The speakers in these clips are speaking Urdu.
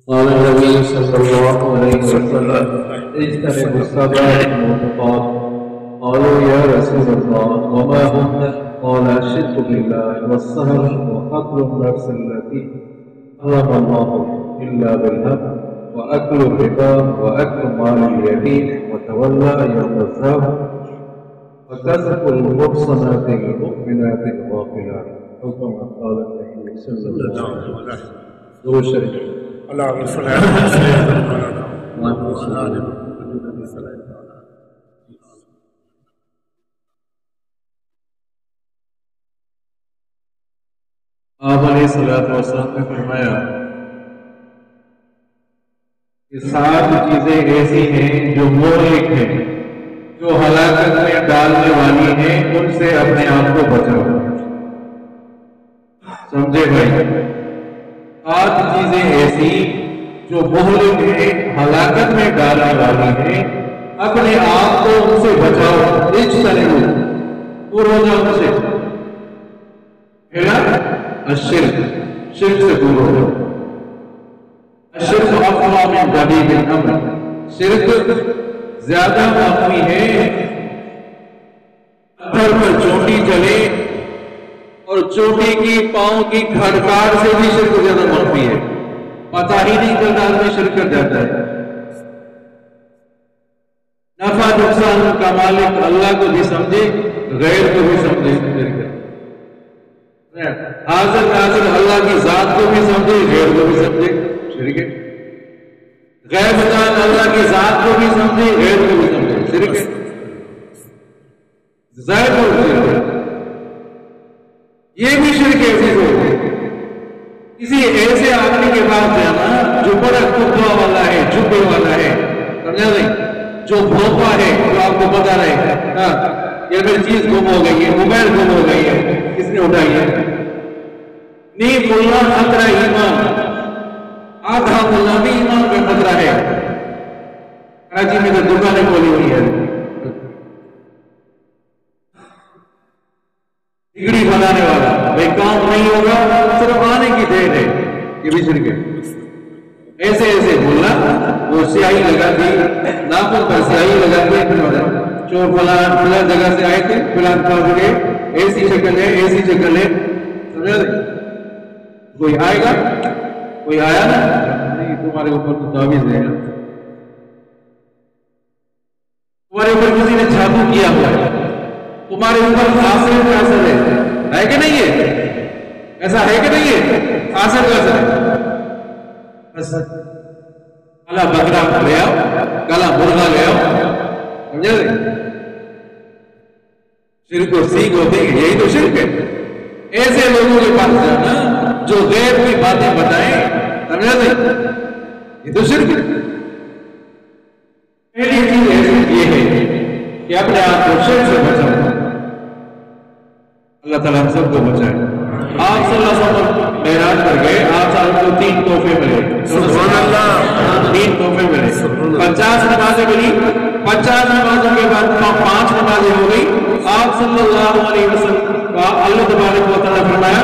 قال النبي صلى الله عليه وسلم اجتنبوا السبع الموبقات. قالوا يا رسول الله وما هن؟ قال الشرك بالله والسهر وقتل النفس التي حرم الله إلا بالحق وأكل الربا وأكل مال اليتيم وتولى يوم الزحف وكذب المحصنات المؤمنات الغافلات. أو كما قال النبي صلى الله عليه وسلم. درود شریف. اللهم صل على سيدنا محمد وعلى آل محمد. آپ علیہ الصلوۃ والسلام نے فرمایا کہ 7 چیزیں ایسی ہیں جو مہلک ہیں، جو ہلاکت میں ڈالنے والی ہیں، ان سے اپنے آپ کو بچاؤ. سمجھے بھائی؟ 7 چیزیں ایسی جو مہلک ہیں، ہلاکت میں ڈالنے والی ہیں، اپنے آپ کو ان سے بچاؤ. اجتنبوا، دور ہو جاؤ ان سے. پہلا الشرک، شرک سے دور ہو جاؤ. الشرک اقوی من دبیب الامر، شرک زیادہ مخفی ہے. پتھر پر چوٹی چلے اور چوٹی کی پاؤں کی کھڑکار سے بھی شرک زیادہ مخفی ہے. پتہ ہی نہیں چلتا آدمی شرک کر جاتا ہے. نفع نقصان کا مالک اللہ کو بھی سمجھے، غیر کو بھی سمجھے. حاضر ناظر اللہ کی ذات کو بھی سمجھے، غیر کو بھی سمجھے، شرک ہے. غیب دان اللہ کی ذات کو بھی سمجھے، غیر کو بھی سمجھے، شرک ہے. ظاہر اور شرک ہے. یہ بھی شرک ایسی ہو کسی ایسے آدمی کے پاس جانا جو بڑا قدوہ والا ہے، جھکے والا ہے، سمجھا نہیں، جو بھوپا ہے، جو آپ کو پتا رہے یہ میری چیز گم ہو گئی ہے، موبائل گم ہو گئی ہے، کس نے اٹھائی ہے؟ نہیں ملا خطرہ ایمان، آدھا ملا بھی ایمان کا خطرہ ہے. کراچی میں تو دکانیں کھولی ہوئی ہے. ڈگری بنانے والا بھائی کام نہیں ہوگا، صرف آنے کی دیر ہے. یہ بھی شرک ہے. ایسے ایسے بولنا، وہ سیاہی لگا دی، ناخن پر سیاہی لگا دی، چور فلاں جگہ سے آئے تھے، فلاں پاس گئے، ایسی شکل ہے، ایسی شکل ہے. سمجھا نہیں؟ کوئی آئے گا، کوئی آیا نا، نہیں تمہارے اوپر تو تعویذ ہے، تمہارے اوپر کسی نے جادو کیا ہوا ہے، تمہارے اوپر آسر کا اثر ہے کہ نہیں ہے؟ ایسا ہے کہ نہیں ہے؟ آسر کا اثر ہے. بس کالا بکرا لے آؤ، کالا مرغا لے آؤ. سمجھا نہیں؟ شرک اور سیکھ ہوتے ہیں، یہی تو شرک ہے. ایسے لوگوں کے پاس جانا جو غیب کی باتیں بتائیں، سمجھا نہیں؟ یہ تو شرک ہے. پہلی چیز یہ ہے کہ اپنے آپ کو شرک سے بچاؤ. اللہ تعالیٰ ہم سب کو بچائے. آپ صلی اللہ علیہ وسلم معراج پر گئے، آپ صلی اللہ علیہ وسلم کو 3 تحفے ملے. سبحان اللہ. 3 تحفے ملے. 50 نمازیں ملی. 50 نمازوں کے بعد 5 نمازیں ہو گئی. آپ صلی اللہ علیہ وسلم اللہ تبارک و تعالیٰ فرمایا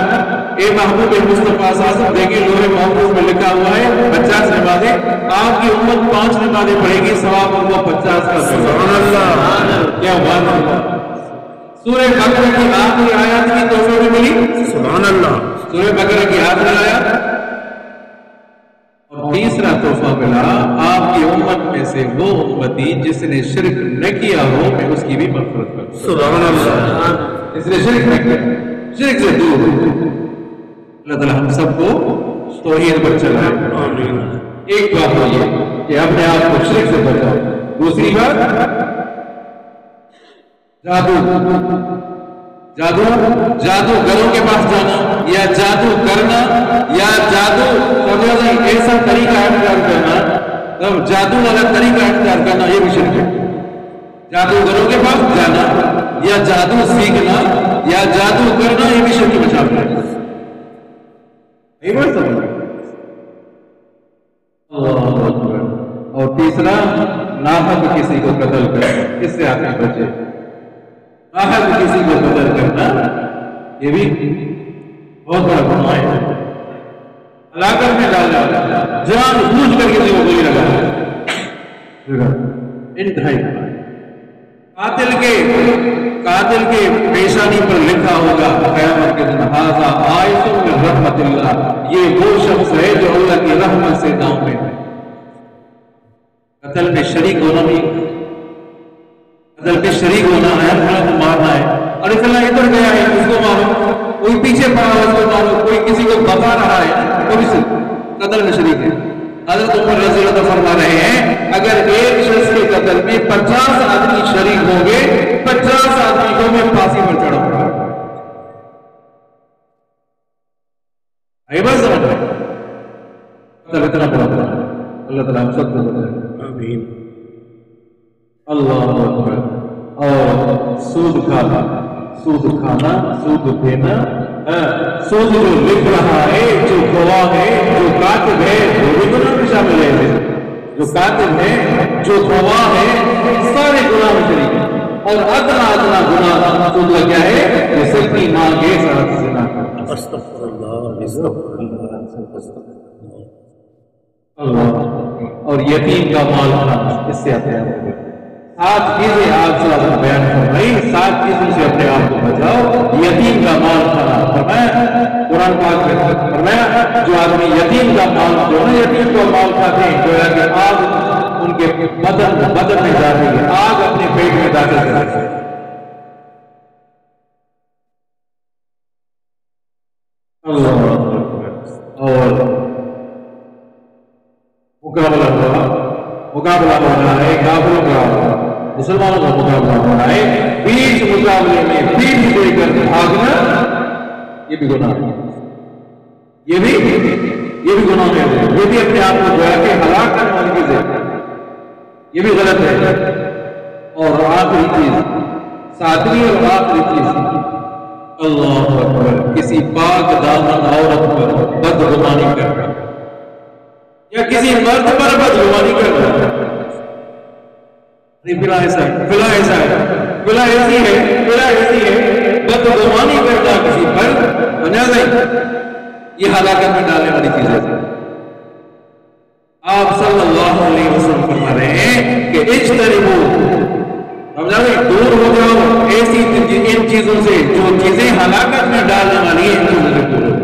اے محبوب مصطفیٰ صلی اللہ علیہ وسلم دیکھیں لوح محفوظ میں لکھا ہوا ہے 50 نمازیں، آپ کی امت 5 نمازیں پڑھے گی، ثواب ہوگا 50 کا. سبحان اللہ. کیا بات ہے. سورہ بقرہ کی آخری آیات کی تحفے میں ملی. سبحان اللہ. سورہ بقرہ کی آخری آیات. اور تیسرا تحفہ ملا آپ کی امت میں سے وہ امتی جس نے شرک نہ کیا ہو، میں اس کی بھی مغفرت کروں. سبحان اللہ. اس نے شرک نہ کیا، شرک سے دور ہو. اللہ تعالیٰ ہم سب کو توحید پر چلائے. آمین. ایک بات تو یہ کہ اپنے آپ کو شرک سے بچاؤ. دوسری بات جادوگروں کے پاس جانا یا جادو کرنا یا جادو ایسا طریقہ اختیار کرنا، جادو والا طریقہ اختیار کرنا، یہ بھی شرک ہے. جادوگروں کے پاس جانا یا جادو سیکھنا یا جادو کرنا، یہ بھی شرک میں شامل ہے. نہیں بات سمجھ. اور تیسرا ناحق کسی کو قتل کرنا. کس سے آپ بچے؟ ناحق کسی کو قتل کرنا یہ بھی بہت بڑا گناہ ہے. ہلاکت میں ڈالنا، جان انتہائی قاتل کے پیشانی پر لکھا ہوگا قیامت کے دن ھذا آئس من رحمت اللہ، یہ وہ شخص ہے جو اللہ کی رحمت سے داؤں میں ہے۔ قتل میں شریک ہونا نہیں، قتل میں شریک ہونا ہے، فلاں کو مارنا ہے، اور فلاں ادھر گیا ہے اس کو مارو، کوئی پیچھے پڑا ہے اس کو مارو، کوئی کسی کو بتا رہا ہے، وہ بھی قتل میں شریک ہے۔ حضرت عمر رضی اللہ عنہ فرما رہے ہیں اگر ایک شخص کے قتل میں 50 آدمی شریک ہوں گے، 50 آدمی کو میں پھانسی پر چڑھاؤں گا۔ آئی بات سمجھ رہے ہیں؟ قتل اتنا بڑا ہے، اللہ تعالیٰ ہم سب کو بتائے آمین۔ اللہ اکبر۔ اور سود کھانا، سود دینا، سود جو لکھ رہا ہے، جو گواہ ہے، جو کاتب ہے، وہ بھی گناہ میں شامل ہے۔ جو کاتب ہے، جو گواہ ہے، سارے گناہ میں شریک ہیں۔ اور ادنا گناہ سود کا کیا ہے؟ جیسے کہ ماں کے ساتھ زنا کرنا۔ استغفر اللہ، استغفر اللہ۔ اور یتیم کا مال کھانا، اس سے اپنے آپ کو 7 چیزیں آپ سے بیان فرمائی، 7 چیزوں سے اپنے آپ کو بچاؤ۔ یتیم کا مال کھانا، فرمایا قرآن پاک میں فرمایا جو آدمی یتیم کا مال، جو ہے یتیم کا مال کھاتے ہیں، جو ہے کہ آگ ان کے بدن میں جا رہی ہے، آگ اپنے پیٹ میں داخل کر رہی ہے۔ اللہ اور مقابلہ ہو رہا ہے، کافروں کا مسلمانوں کا مقابلہ ہو رہا ہے، بیچ مقابلے میں پیٹ دے کر بھاگنا، یہ بھی گناہ ہے، یہ بھی گناہ ہے، یہ بھی اپنے آپ کو گویا کہ ہلاک کرنے والی چیز ہے، یہ بھی غلط ہے۔ اور آخری چیز، 7ویں اور آخری چیز، اللہ اکبر، کسی پاک دامن عورت پر بدگمانی کرنا یا کسی مرد پر بدگمانی کرنا، فلاں ایسا ہے، فلاں ایسا ہے، فلاں ایسی ہے، فلاں ایسی ہے، بدگمانی کرنا کسی پر بنا نہیں، یہ ہلاکت میں ڈالنے والی چیز ہے۔ آپ صلی اللہ علیہ وسلم فرما رہے ہیں کہ اجتنبوا، سمجھا رہے، دور ہو جاؤ ایسی ان چیزوں سے جو چیزیں ہلاکت میں ڈالنے والی ہیں، ان چیزوں سے دور ہو۔